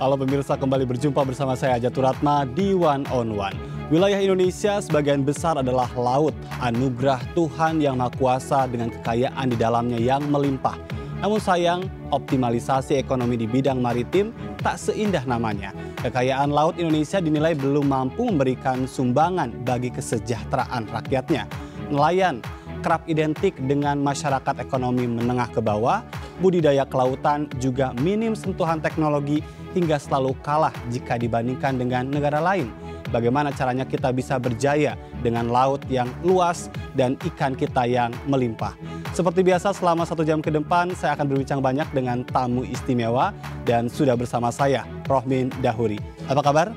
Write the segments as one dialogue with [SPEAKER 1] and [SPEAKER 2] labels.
[SPEAKER 1] Halo pemirsa, kembali berjumpa bersama saya Jatur Ratma di One on One. Wilayah Indonesia sebagian besar adalah laut, anugerah Tuhan yang Maha Kuasa dengan kekayaan di dalamnya yang melimpah. Namun sayang, optimalisasi ekonomi di bidang maritim tak seindah namanya. Kekayaan laut Indonesia dinilai belum mampu memberikan sumbangan bagi kesejahteraan rakyatnya. Nelayan kerap identik dengan masyarakat ekonomi menengah ke bawah, budidaya kelautan juga minim sentuhan teknologi hingga selalu kalah jika dibandingkan dengan negara lain. Bagaimana caranya kita bisa berjaya dengan laut yang luas dan ikan kita yang melimpah? Seperti biasa selama 1 jam ke depan saya akan berbincang banyak dengan tamu istimewa dan sudah bersama saya Rohmin Dahuri. Apa kabar?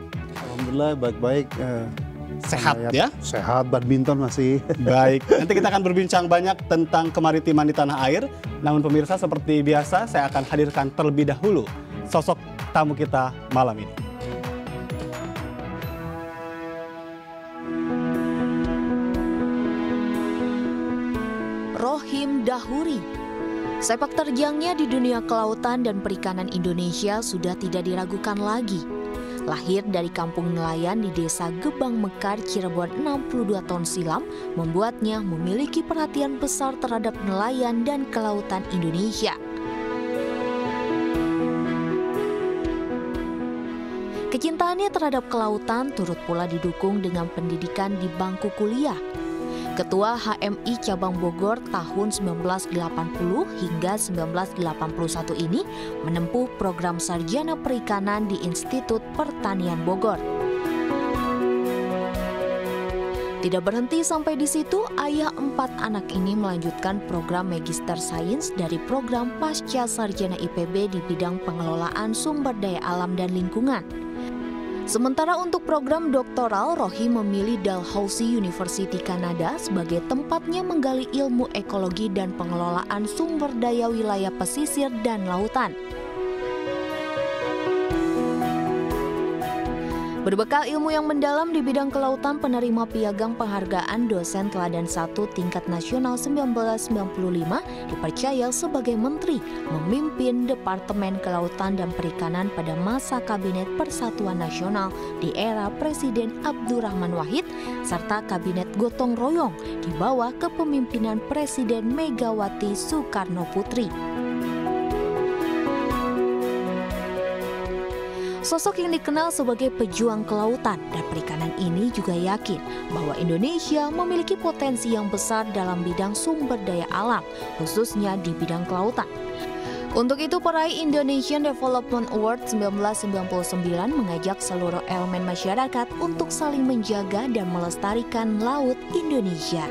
[SPEAKER 2] Alhamdulillah baik-baik.
[SPEAKER 1] Sehat ya?
[SPEAKER 2] Sehat, badminton masih.
[SPEAKER 1] Baik, nanti kita akan berbincang banyak tentang kemaritiman di tanah air. Namun pemirsa, seperti biasa saya akan hadirkan terlebih dahulu sosok tamu kita malam ini.
[SPEAKER 3] Rohim Dahuri. Sepak terjangnya di dunia kelautan dan perikanan Indonesia sudah tidak diragukan lagi. Lahir dari kampung nelayan di desa Gebang Mekar, Cirebon 62 tahun silam, membuatnya memiliki perhatian besar terhadap nelayan dan kelautan Indonesia. Kecintaannya terhadap kelautan turut pula didukung dengan pendidikan di bangku kuliah. Ketua HMI Cabang Bogor tahun 1980 hingga 1981 ini menempuh program sarjana perikanan di Institut Pertanian Bogor. Tidak berhenti sampai di situ, ayah 4 anak ini melanjutkan program Magister Sains dari program Pasca Sarjana IPB di bidang pengelolaan sumber daya alam dan lingkungan. Sementara untuk program doktoral, Rohim memilih Dalhousie University Kanada sebagai tempatnya menggali ilmu ekologi dan pengelolaan sumber daya wilayah pesisir dan lautan. Berbekal ilmu yang mendalam di bidang kelautan, penerima piagam penghargaan dosen teladan 1 tingkat nasional 1995 dipercaya sebagai menteri memimpin Departemen Kelautan dan Perikanan pada masa Kabinet Persatuan Nasional di era Presiden Abdurrahman Wahid serta Kabinet Gotong Royong di bawah kepemimpinan Presiden Megawati Soekarno Putri. Sosok yang dikenal sebagai pejuang kelautan dan perikanan ini juga yakin bahwa Indonesia memiliki potensi yang besar dalam bidang sumber daya alam, khususnya di bidang kelautan. Untuk itu, peraih Indonesian Development Award 1999 mengajak seluruh elemen masyarakat untuk saling menjaga dan melestarikan laut Indonesia.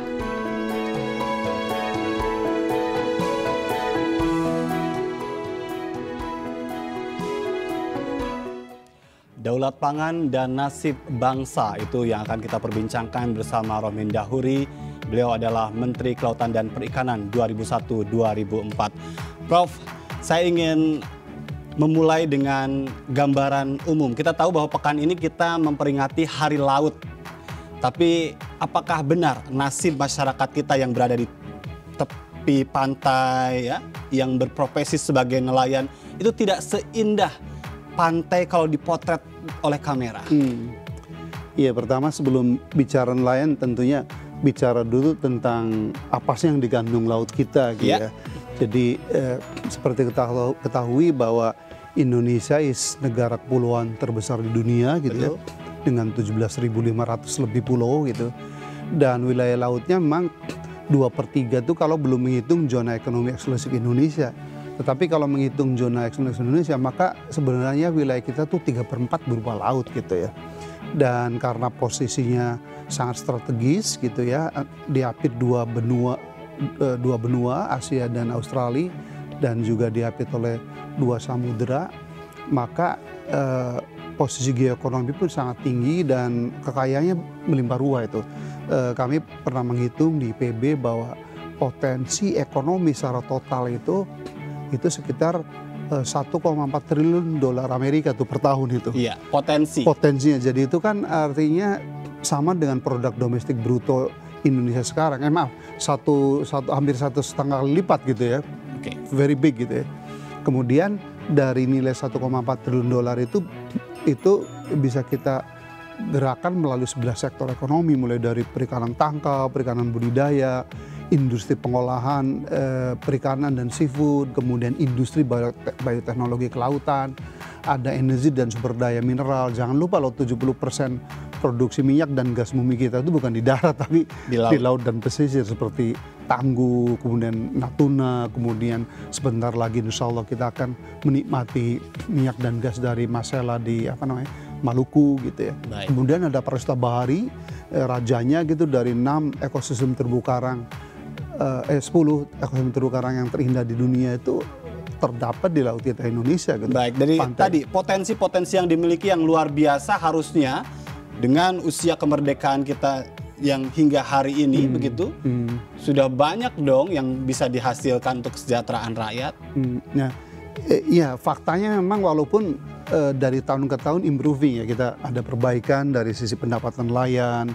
[SPEAKER 1] Daulat pangan dan nasib bangsa itu yang akan kita perbincangkan bersama Rohim Dahuri. Beliau adalah Menteri Kelautan dan Perikanan 2001-2004. Prof, saya ingin memulai dengan gambaran umum. Kita tahu bahwa pekan ini kita memperingati Hari Laut. Tapi apakah benar nasib masyarakat kita yang berada di tepi pantai ya, yang berprofesi sebagai nelayan itu tidak seindah pantai kalau dipotret oleh kamera?
[SPEAKER 2] Iya, pertama sebelum bicara nelayan tentunya bicara dulu tentang apa sih yang digandung laut kita gitu ya. Jadi seperti ketahui bahwa Indonesia negara kepulauan terbesar di dunia gitu. Betul. Ya, dengan 17.500 lebih pulau gitu. Dan wilayah lautnya memang 2/3 itu kalau belum menghitung zona ekonomi eksklusif Indonesia. Tetapi kalau menghitung zona eksklusif Indonesia, maka sebenarnya wilayah kita tuh 3/4 berupa laut gitu ya. Dan karena posisinya sangat strategis gitu ya, diapit dua benua Asia dan Australia, dan juga diapit oleh 2 samudera, maka posisi geoekonomi pun sangat tinggi dan kekayaannya melimpah ruah itu. Kami pernah menghitung di IPB bahwa potensi ekonomi secara total itu sekitar 1,4 triliun dolar Amerika tuh per tahun itu.
[SPEAKER 1] Iya, potensinya.
[SPEAKER 2] Jadi itu kan artinya sama dengan produk domestik bruto Indonesia sekarang. Maaf, hampir 1,5 kali lipat gitu ya.
[SPEAKER 1] Okay.
[SPEAKER 2] Very big gitu ya. Kemudian dari nilai 1,4 triliun dolar itu bisa kita gerakan melalui 11 sektor ekonomi, mulai dari perikanan tangkap, perikanan budidaya, industri pengolahan perikanan dan seafood, kemudian industri bioteknologi kelautan, ada energi dan sumber daya mineral. Jangan lupa loh, 70% produksi minyak dan gas bumi kita itu bukan di darat tapi di laut dan pesisir, seperti Tangguh, kemudian Natuna, kemudian sebentar lagi insya Allah kita akan menikmati minyak dan gas dari Masela di Maluku gitu ya. Baik. Kemudian ada Prastawa Bahari, rajanya gitu, dari 6 ekosistem terumbu karang, 10 ekosistem terumbu karang yang terindah di dunia itu terdapat di laut kita Indonesia gitu.
[SPEAKER 1] Baik, dari tadi potensi-potensi yang dimiliki yang luar biasa, harusnya dengan usia kemerdekaan kita yang hingga hari ini begitu sudah banyak dong yang bisa dihasilkan untuk kesejahteraan rakyat.
[SPEAKER 2] Ya, faktanya memang walaupun dari tahun ke tahun improving ya, kita ada perbaikan dari sisi pendapatan nelayan,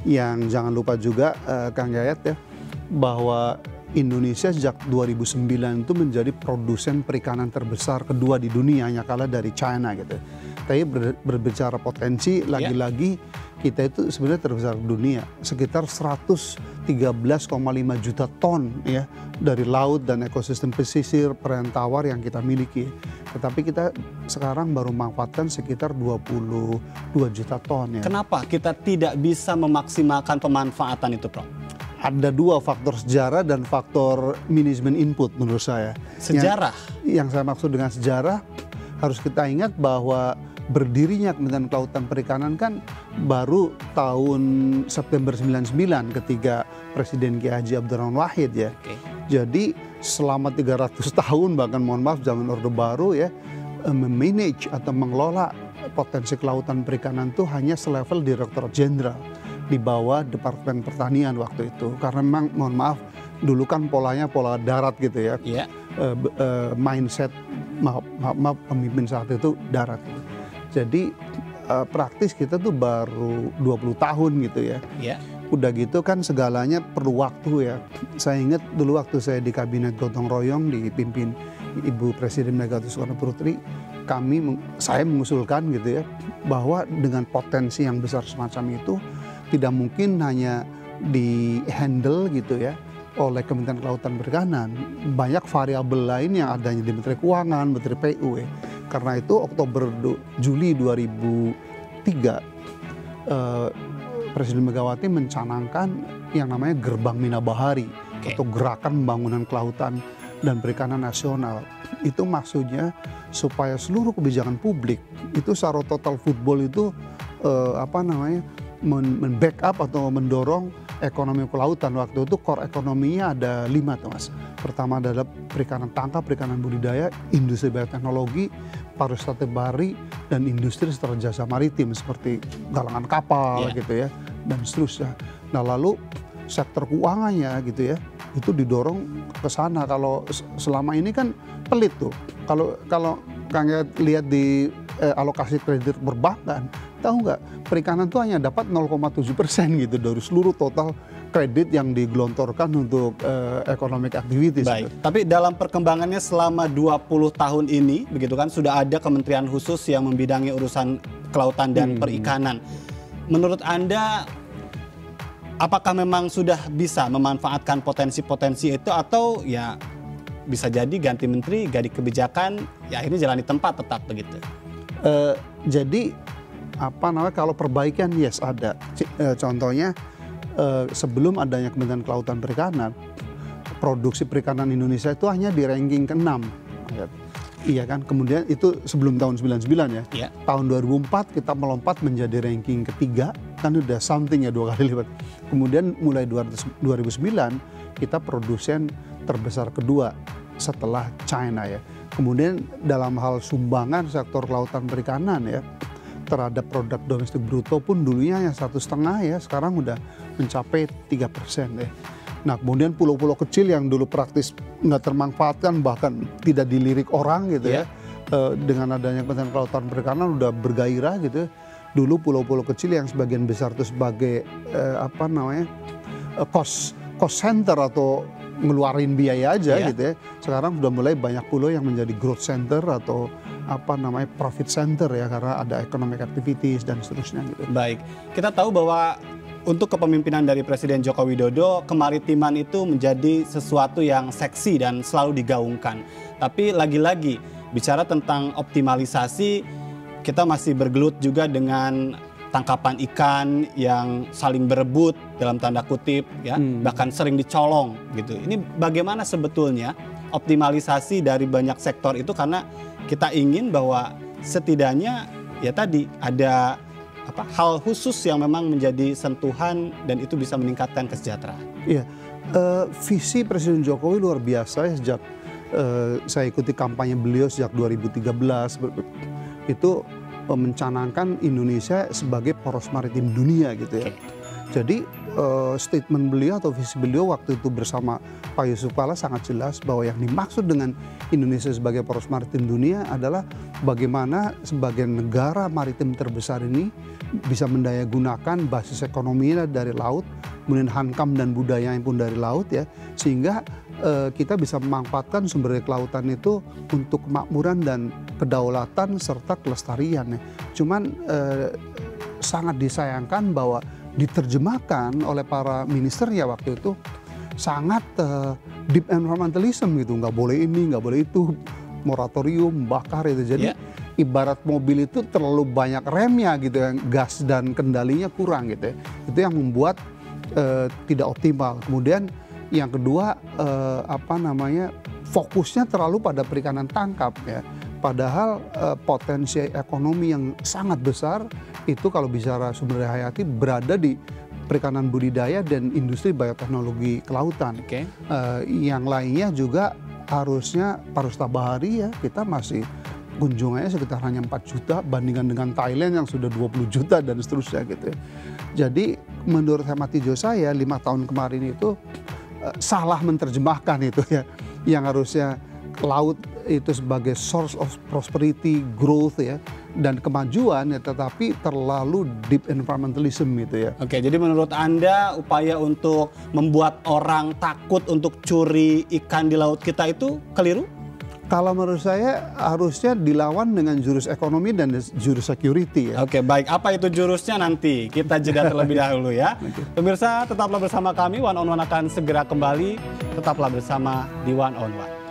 [SPEAKER 2] yang jangan lupa juga Kang Yayat ya, bahwa Indonesia sejak 2009 itu menjadi produsen perikanan terbesar kedua di dunia, hanya kalah dari China gitu. Tapi berbicara potensi, lagi-lagi kita itu sebenarnya terbesar di dunia, sekitar 113,5 juta ton ya dari laut dan ekosistem pesisir, perairan tawar yang kita miliki. Tetapi kita sekarang baru manfaatkan sekitar 22 juta ton ya.
[SPEAKER 1] Kenapa kita tidak bisa memaksimalkan pemanfaatan itu, Prof?
[SPEAKER 2] Ada dua faktor sejarah dan faktor manajemen input menurut saya.
[SPEAKER 1] Sejarah?
[SPEAKER 2] Yang saya maksud dengan sejarah, harus kita ingat bahwa berdirinya Kementerian Kelautan Perikanan kan baru tahun September 99 ketika Presiden Kiai Haji Abdurrahman Wahid ya. Jadi selama 300 tahun, bahkan mohon maaf zaman Orde Baru ya, memanage atau mengelola potensi kelautan perikanan itu hanya selevel Direktur Jenderal di bawah Departemen Pertanian waktu itu. Karena memang mohon maaf dulu kan polanya pola darat gitu ya. Mindset maaf pemimpin saat itu darat. Jadi praktis kita tuh baru 20 tahun gitu ya. Udah gitu kan segalanya perlu waktu ya. Saya ingat dulu waktu saya di kabinet gotong royong dipimpin Ibu Presiden Megawati Soekarno Putri, saya mengusulkan gitu ya, bahwa dengan potensi yang besar semacam itu tidak mungkin hanya di handle gitu ya oleh Kementerian Kelautan Perikanan. Banyak variabel lain yang adanya di Menteri Keuangan, Menteri PU ya. Karena itu Juli 2003 Presiden Megawati mencanangkan yang namanya Gerbang Mina Bahari atau Gerakan Pembangunan Kelautan dan Perikanan Nasional. Itu maksudnya supaya seluruh kebijakan publik itu secara total football itu men-backup atau mendorong ekonomi kelautan. Waktu itu core ekonominya ada 5 tuh Mas. Pertama adalah perikanan tangkap, perikanan budidaya, industri bioteknologi, pariwisata bahari, dan industri secara jasa maritim seperti galangan kapal gitu ya, dan seterusnya. Nah lalu sektor keuangannya gitu ya, itu didorong ke sana. Kalau selama ini kan pelit tuh. Kalau Kang lihat di alokasi kredit perbankan, tahu nggak, perikanan tuh hanya dapat 0,7% gitu dari seluruh total kredit yang digelontorkan untuk economic activities.
[SPEAKER 1] Baik, tapi dalam perkembangannya selama 20 tahun ini, begitu kan, sudah ada kementerian khusus yang membidangi urusan kelautan dan perikanan. Menurut Anda, apakah memang sudah bisa memanfaatkan potensi-potensi itu, atau ya bisa jadi ganti menteri, ganti kebijakan, ya akhirnya jalan di tempat tetap begitu?
[SPEAKER 2] Jadi kalau perbaikan yes ada. Contohnya sebelum adanya Kementerian Kelautan Perikanan, produksi perikanan Indonesia itu hanya di ranking ke-6. Iya kan, kemudian itu sebelum tahun 99 ya. Tahun 2004 kita melompat menjadi ranking ke-3, kan udah something ya, 2 kali lipat. Kemudian mulai 2009 kita produsen terbesar kedua setelah China ya. Kemudian dalam hal sumbangan sektor kelautan perikanan ya terhadap produk domestik bruto pun dulunya hanya 1,5 ya, sekarang udah mencapai 3% ya. Nah kemudian pulau-pulau kecil yang dulu praktis nggak termanfaatkan, bahkan tidak dilirik orang gitu ya, dengan adanya Kementerian Kelautan Perikanan udah bergairah gitu. Dulu pulau-pulau kecil yang sebagian besar itu sebagai cost center atau ngeluarin biaya aja
[SPEAKER 1] Iya.
[SPEAKER 2] gitu ya. Sekarang sudah mulai banyak pulau yang menjadi growth center atau profit center ya, karena ada economic activities dan seterusnya gitu.
[SPEAKER 1] Baik, kita tahu bahwa untuk kepemimpinan dari Presiden Joko Widodo, kemaritiman itu menjadi sesuatu yang seksi dan selalu digaungkan. Tapi lagi-lagi bicara tentang optimalisasi, kita masih bergelut juga dengan tangkapan ikan yang saling berebut dalam tanda kutip ya, bahkan sering dicolong gitu. Ini bagaimana sebetulnya optimalisasi dari banyak sektor itu, karena kita ingin bahwa setidaknya ya tadi ada hal khusus yang memang menjadi sentuhan dan itu bisa meningkatkan kesejahteraan.
[SPEAKER 2] Iya, visi Presiden Jokowi luar biasa ya. Sejak saya ikuti kampanye beliau sejak 2013 itu mencanangkan Indonesia sebagai poros maritim dunia gitu ya. Jadi statement beliau atau visi beliau waktu itu bersama Pak Yusuf Kalla sangat jelas bahwa yang dimaksud dengan Indonesia sebagai poros maritim dunia adalah bagaimana sebagai negara maritim terbesar ini bisa mendayagunakan basis ekonominya dari laut, kemudian hankam dan budayanya pun dari laut ya, sehingga kita bisa memanfaatkan sumber daya kelautan itu untuk kemakmuran dan kedaulatan serta kelestarian ya. Cuman sangat disayangkan bahwa diterjemahkan oleh para minister ya waktu itu sangat deep environmentalism gitu, nggak boleh ini, nggak boleh itu, moratorium, bakar itu. Jadi ibarat mobil itu terlalu banyak remnya gitu, yang gas dan kendalinya kurang gitu ya. Itu yang membuat tidak optimal. Kemudian yang kedua fokusnya terlalu pada perikanan tangkap ya. Padahal potensi ekonomi yang sangat besar itu kalau bicara sumber daya hayati berada di perikanan budidaya dan industri bioteknologi kelautan. Yang lainnya juga harusnya pariwisata bahari ya, kita masih kunjungannya sekitar hanya 4 juta bandingkan dengan Thailand yang sudah 20 juta dan seterusnya gitu ya. Jadi menurut hemat hijau saya 5 tahun kemarin itu salah menerjemahkan itu ya, yang harusnya laut itu sebagai source of prosperity, growth ya, dan kemajuan ya, tetapi terlalu deep environmentalism gitu ya.
[SPEAKER 1] Oke, jadi menurut Anda upaya untuk membuat orang takut untuk curi ikan di laut kita itu keliru?
[SPEAKER 2] Kalau menurut saya harusnya dilawan dengan jurus ekonomi dan jurus security ya.
[SPEAKER 1] Oke, baik. Apa itu jurusnya nanti? Kita jeda terlebih dahulu ya. Pemirsa, tetaplah bersama kami. One on One akan segera kembali. Tetaplah bersama di One on One.